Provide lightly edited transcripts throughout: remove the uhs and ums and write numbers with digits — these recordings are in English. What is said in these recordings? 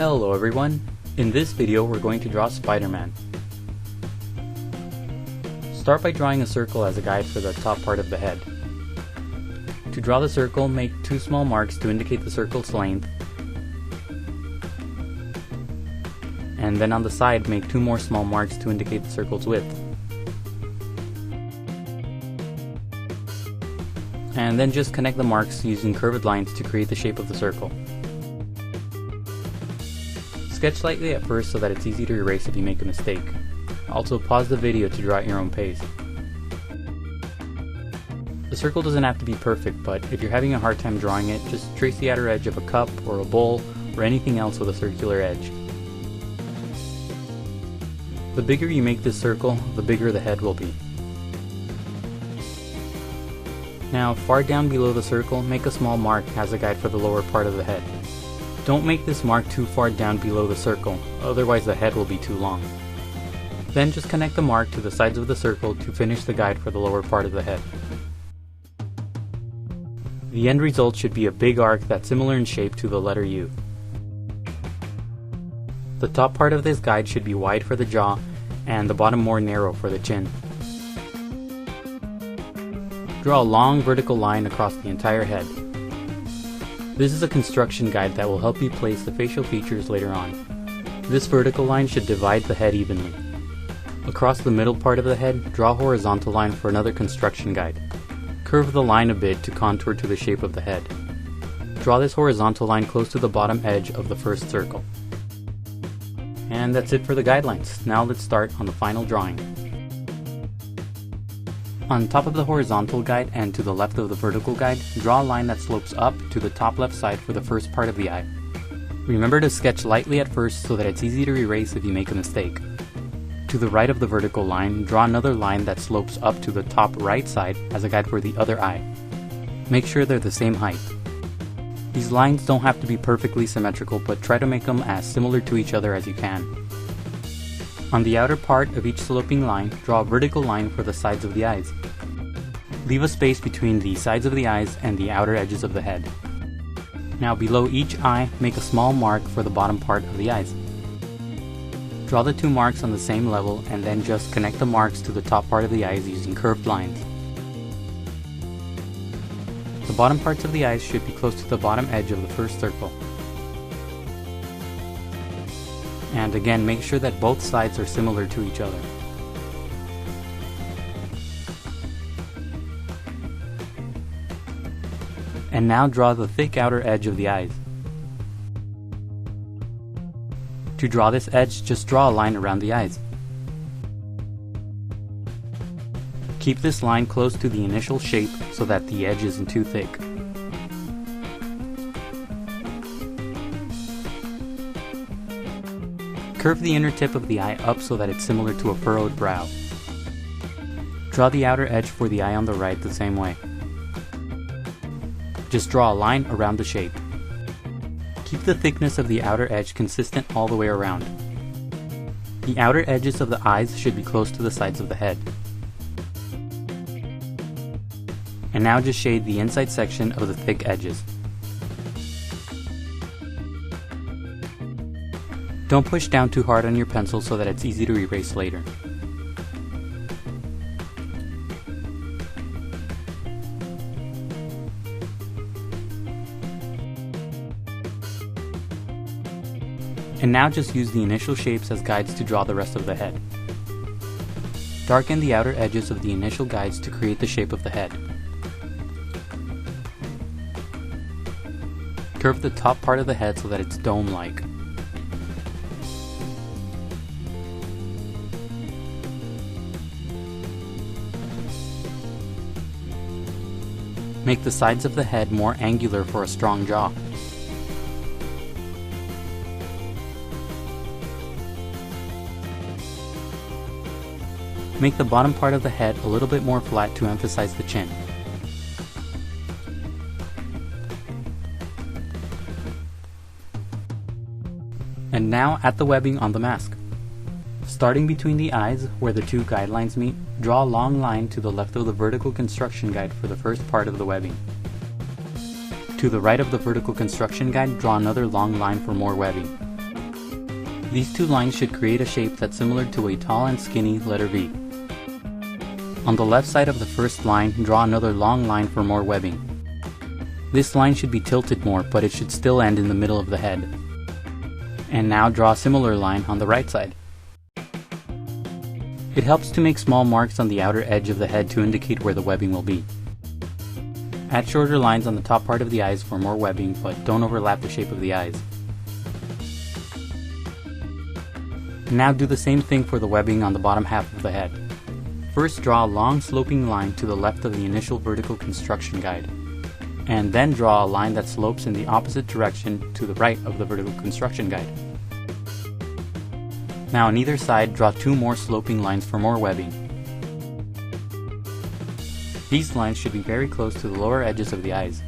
Hello everyone! In this video we're going to draw Spider-Man. Start by drawing a circle as a guide for the top part of the head. To draw the circle, make two small marks to indicate the circle's length, and then on the side make two more small marks to indicate the circle's width. And then just connect the marks using curved lines to create the shape of the circle. Sketch lightly at first so that it's easy to erase if you make a mistake. Also pause the video to draw at your own pace. The circle doesn't have to be perfect, but if you're having a hard time drawing it, just trace the outer edge of a cup or a bowl or anything else with a circular edge. The bigger you make this circle, the bigger the head will be. Now, far down below the circle, make a small mark as a guide for the lower part of the head. Don't make this mark too far down below the circle, otherwise the head will be too long. Then just connect the mark to the sides of the circle to finish the guide for the lower part of the head. The end result should be a big arc that's similar in shape to the letter U. The top part of this guide should be wide for the jaw and the bottom more narrow for the chin. Draw a long vertical line across the entire head. This is a construction guide that will help you place the facial features later on. This vertical line should divide the head evenly. Across the middle part of the head, draw a horizontal line for another construction guide. Curve the line a bit to contour to the shape of the head. Draw this horizontal line close to the bottom edge of the first circle. And that's it for the guidelines. Now let's start on the final drawing. On top of the horizontal guide and to the left of the vertical guide, draw a line that slopes up to the top left side for the first part of the eye. Remember to sketch lightly at first so that it's easy to erase if you make a mistake. To the right of the vertical line, draw another line that slopes up to the top right side as a guide for the other eye. Make sure they're the same height. These lines don't have to be perfectly symmetrical, but try to make them as similar to each other as you can. On the outer part of each sloping line, draw a vertical line for the sides of the eyes. Leave a space between the sides of the eyes and the outer edges of the head. Now below each eye, make a small mark for the bottom part of the eyes. Draw the two marks on the same level and then just connect the marks to the top part of the eyes using curved lines. The bottom parts of the eyes should be close to the bottom edge of the first circle. And again, make sure that both sides are similar to each other. And now draw the thick outer edge of the eyes. To draw this edge, just draw a line around the eyes. Keep this line close to the initial shape so that the edge isn't too thick. Curve the inner tip of the eye up so that it's similar to a furrowed brow. Draw the outer edge for the eye on the right the same way. Just draw a line around the shape. Keep the thickness of the outer edge consistent all the way around. The outer edges of the eyes should be close to the sides of the head. And now just shade the inside section of the thick edges. Don't push down too hard on your pencil so that it's easy to erase later. And now just use the initial shapes as guides to draw the rest of the head. Darken the outer edges of the initial guides to create the shape of the head. Curve the top part of the head so that it's dome-like. Make the sides of the head more angular for a strong jaw. Make the bottom part of the head a little bit more flat to emphasize the chin. And now add the webbing on the mask. Starting between the eyes, where the two guidelines meet, draw a long line to the left of the vertical construction guide for the first part of the webbing. To the right of the vertical construction guide, draw another long line for more webbing. These two lines should create a shape that's similar to a tall and skinny letter V. On the left side of the first line, draw another long line for more webbing. This line should be tilted more, but it should still end in the middle of the head. And now draw a similar line on the right side. It helps to make small marks on the outer edge of the head to indicate where the webbing will be. Add shorter lines on the top part of the eyes for more webbing, but don't overlap the shape of the eyes. Now do the same thing for the webbing on the bottom half of the head. First, draw a long sloping line to the left of the initial vertical construction guide, and then draw a line that slopes in the opposite direction to the right of the vertical construction guide. Now on either side, draw two more sloping lines for more webbing. These lines should be very close to the lower edges of the eyes.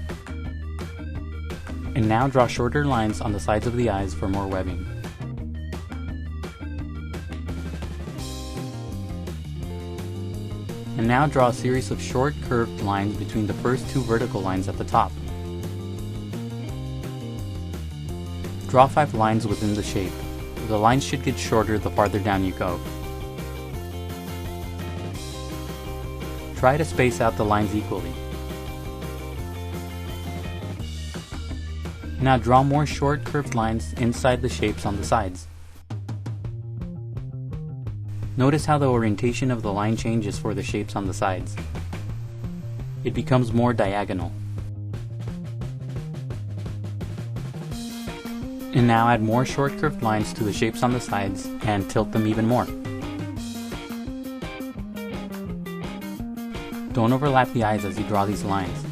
And now draw shorter lines on the sides of the eyes for more webbing. And now draw a series of short curved lines between the first two vertical lines at the top. Draw 5 lines within the shape. The lines should get shorter the farther down you go. Try to space out the lines equally. Now draw more short curved lines inside the shapes on the sides. Notice how the orientation of the line changes for the shapes on the sides. It becomes more diagonal. And now add more short curved lines to the shapes on the sides and tilt them even more. Don't overlap the eyes as you draw these lines.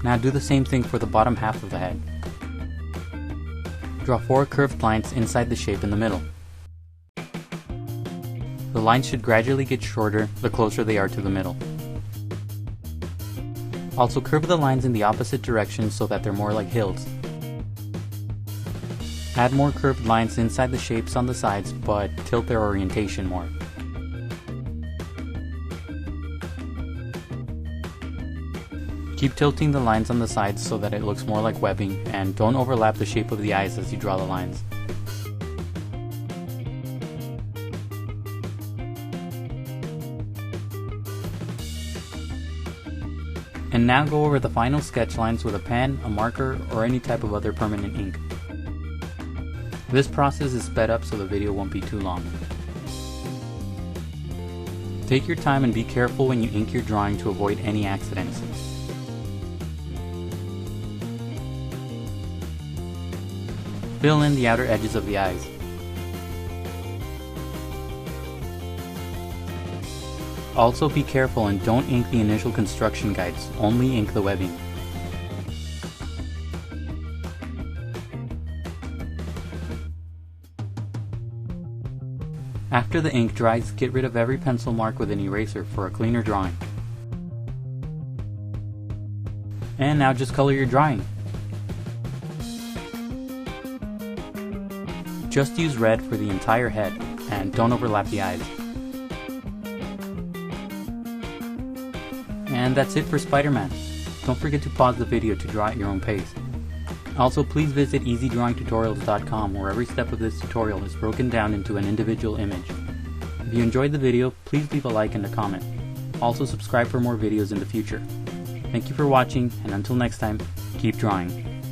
Now do the same thing for the bottom half of the head. Draw 4 curved lines inside the shape in the middle. The lines should gradually get shorter the closer they are to the middle. Also curve the lines in the opposite direction so that they're more like hills. Add more curved lines inside the shapes on the sides, but tilt their orientation more. Keep tilting the lines on the sides so that it looks more like webbing, and don't overlap the shape of the eyes as you draw the lines. And now go over the final sketch lines with a pen, a marker, or any type of other permanent ink. This process is sped up so the video won't be too long. Take your time and be careful when you ink your drawing to avoid any accidents. Fill in the outer edges of the eyes. Also be careful and don't ink the initial construction guides, only ink the webbing. After the ink dries, get rid of every pencil mark with an eraser for a cleaner drawing. And now just color your drawing. Just use red for the entire head, and don't overlap the eyes. And that's it for Spider-Man. Don't forget to pause the video to draw at your own pace. Also, please visit EasyDrawingTutorials.com, where every step of this tutorial is broken down into an individual image. If you enjoyed the video, please leave a like and a comment. Also subscribe for more videos in the future. Thank you for watching, and until next time, keep drawing.